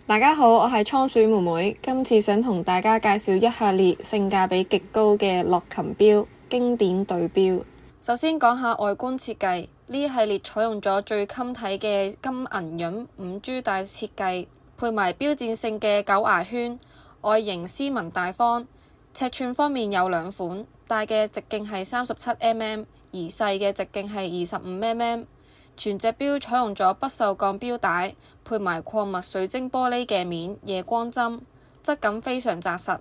大家好，我係倉鼠妹妹，今次想同大家介紹一系列性價比極高嘅樂琴錶經典對錶。首先講下外觀設計，呢系列採用咗最襟睇嘅金銀潤5珠帶設計，配埋標誌性嘅狗牙圈，外形斯文大方。尺寸方面有兩款，大嘅直徑係37mm，而細嘅直徑係25mm。全隻錶採用咗不鏽鋼錶帶，配埋礦物水晶玻璃嘅面夜光針，質感非常紮實。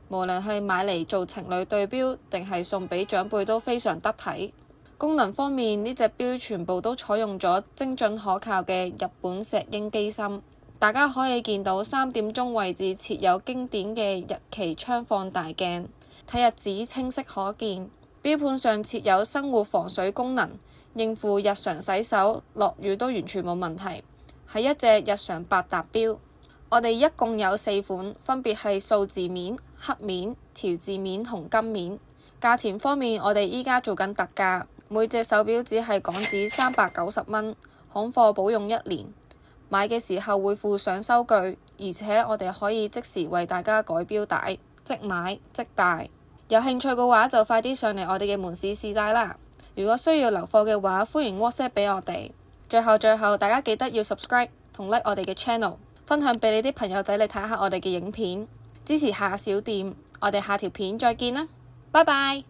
無論係買嚟做情侶對錶，定係送俾長輩都非常得體。功能方面，呢隻錶全部都採用咗精準可靠嘅日本石英機芯。大家可以見到3點鐘位置設有經典嘅日期窗放大鏡，睇日子清晰可見。錶盤上設有生活防水功能，應付日常洗手、落雨都完全冇問題，係一隻日常百搭錶。我哋一共有4款，分別係數字面、黑面、條字面同金面。價錢方面，我哋依家做緊特價，每隻手錶只係港紙390蚊，行貨保用1年。買嘅時候會附上收據，而且我哋可以即時為大家改錶帶，即買即戴。有興趣嘅話就快啲上嚟我哋嘅門市試戴啦！如果需要留貨嘅話，歡迎 WhatsApp 俾我哋。最後，大家記得要 subscribe 同 like 我哋嘅 channel， 分享俾你啲朋友仔嚟睇下我哋嘅影片，支持下小店。我哋下條片再見啦，拜拜！